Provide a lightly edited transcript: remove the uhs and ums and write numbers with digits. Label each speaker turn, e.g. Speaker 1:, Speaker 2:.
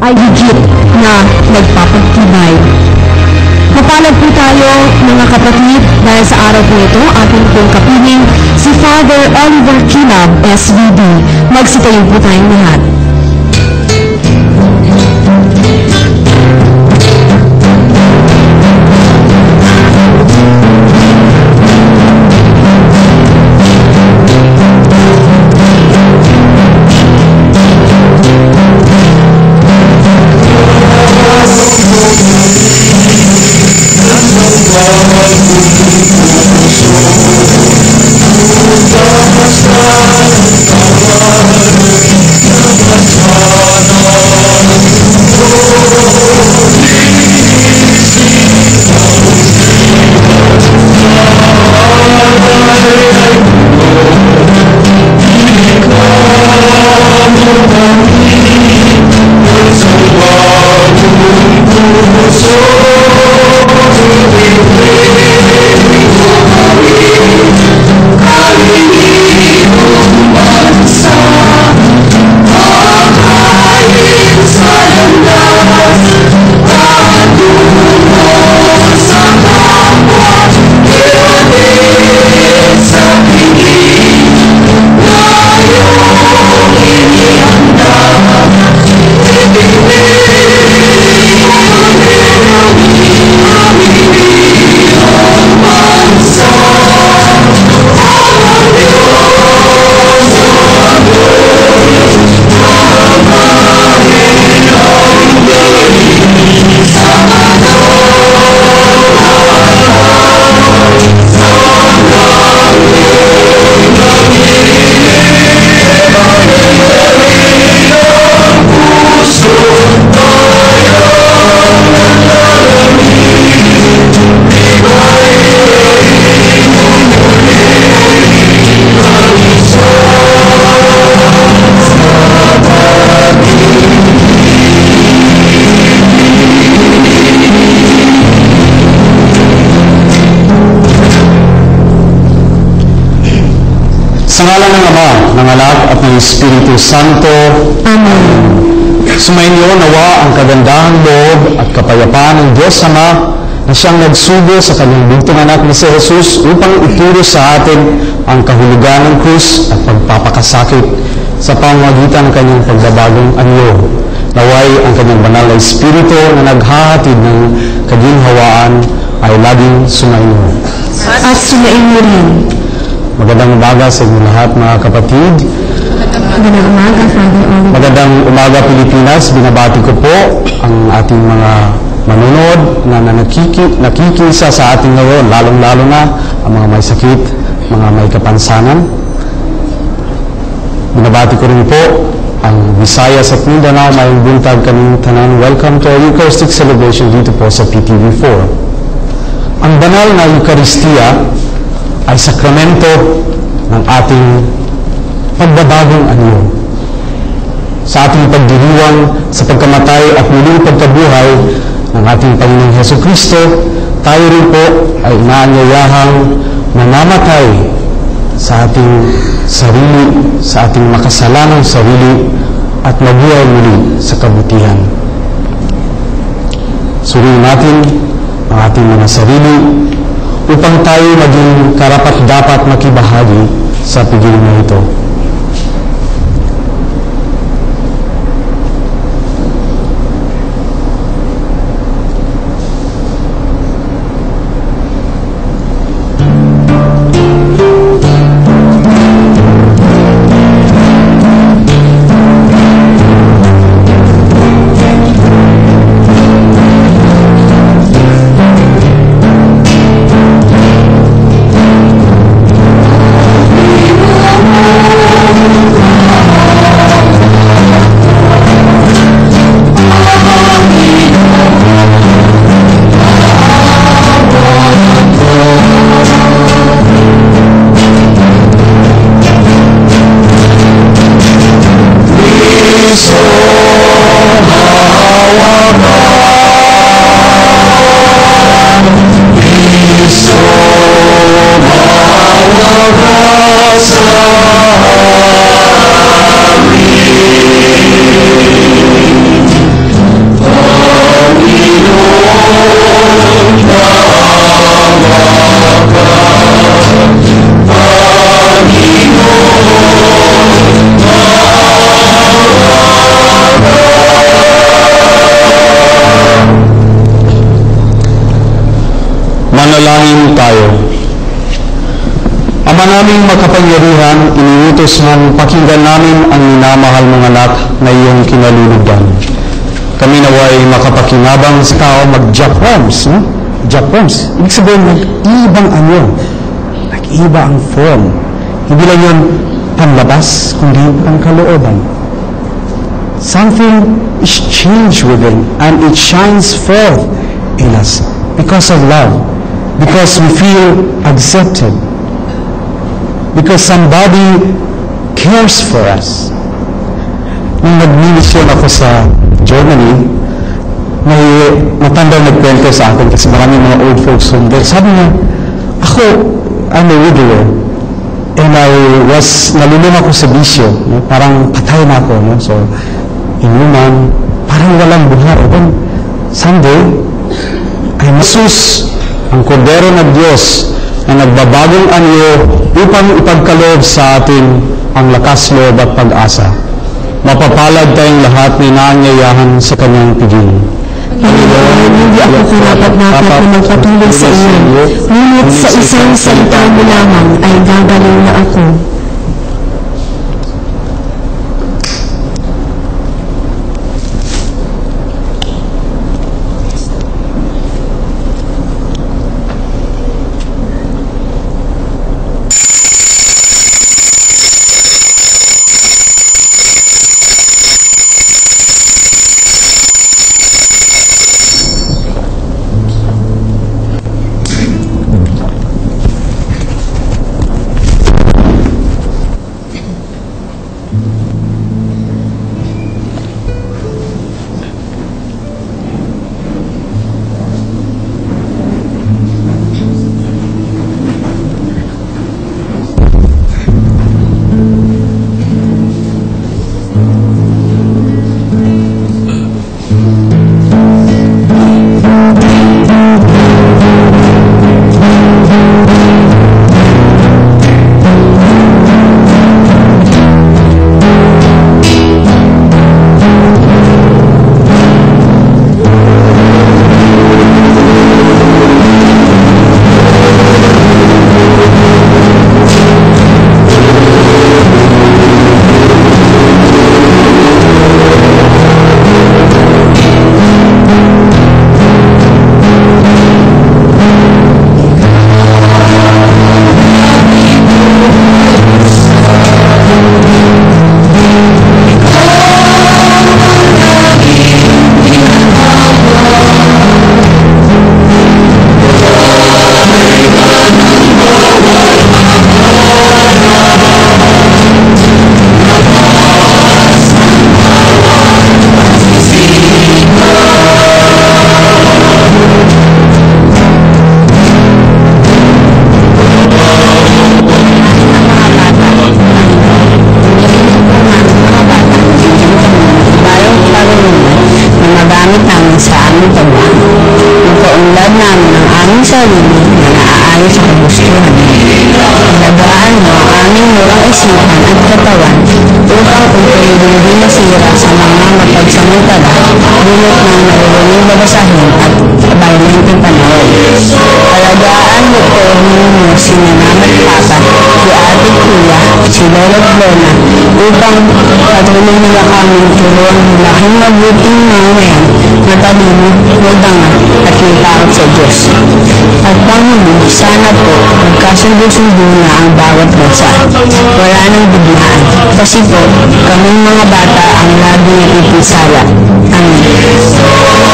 Speaker 1: ay higit na nagpapagtibay. Mapalad po tayo, mga kapatid, dahil sa araw po ito, ating pong kapiling si Father Oliver Kilab, SVD. Magsitayo po tayong lahat.
Speaker 2: Sa ngalan ng Ama, ng Anak at ng Espiritu Santo.
Speaker 1: Amen.
Speaker 2: Sumainyo nawa ang kagandahang loob at kapayapaan ng Diyos Ama na siyang nagsugo sa kanyang bugtong anak na si Jesus upang ituro sa atin ang kahulugan ng krus at pagpapakasakit sa pamamagitan ng kanyang pagbabagong anyo. Naway ang kanyang banal na Espiritu na naghahatid ng kaginhawaan ay laging sumainyo.
Speaker 1: At sumainyo rin.
Speaker 2: Magandang umaga sa inyo lahat, mga kapatid.
Speaker 1: Magandang umaga, Father Oliver.
Speaker 2: Magandang umaga, Pilipinas. Binabati ko po ang ating mga manonood na nakikisa sa ating ngayon, lalong-lalo na ang mga may sakit, mga may kapansanan. Binabati ko rin po ang Visayas at Mindanao, mayong buntag kaming tanan. Welcome to our Eucharistic celebration dito po sa PTV4. Ang banal na Eucharistia ay sakramento ng ating pagbabagong anyo. Sa ating pagdiriwang sa pagkamatay at muling pagkabuhay ng ating Panginoong Hesukristo, tayo rin po ay inaanyayahang mamamatay sa ating sarili, sa ating makasalanang sarili at mabuhay muli sa kabutihan. Suriin natin ang ating mga sarili upang tayo maging karapat-dapat makibahagi sa pigilan na ito. makapangyarihan, iniutos mong pakinggan namin ang minamahal mong anak na iyong kinalulugdan. Kami naway makapakinabang sa tao mag-Japroms, no? Japroms. Ibig sabihin, nag-ibang anyo. Nag-iba ang form. Hindi lang yun panlabas, kundi ang kalooban. Something is changed within, and it shines forth in us because of love, because we feel accepted, because somebody cares for us. Nung nag-mission ako sa Germany, may matandang nagkwento sa akin kasi maraming mga old folks home there. Sabi niya, ako, I'm a widower, and nalulung ako sa bisyo, no? Parang patay na ako, no? So, inuman, parang walang buhay. Then, someday, ay masus ang kordero ng Diyos na nagbabagong anyo upang ipagkaloob sa atin ang lakas loob at pag-asa. Mapapalad tayong lahat na inaanyayahan sa kanyang pigilan.
Speaker 1: Panginoon, hindi ako karapat-dapat na magpatuloy sa iyo, ngunit sa isang salita mo lamang ay gagaling na ako. upang patuloy nila kami turuan laking mabuting mamayan na talino, madangat at may takot sa Diyos. At Panginoon, sana po magkasundo-sundo na ang bawat bansa. Wala nang biglaan. Kasi po, kaming mga bata ang lagi napipisala. Amen.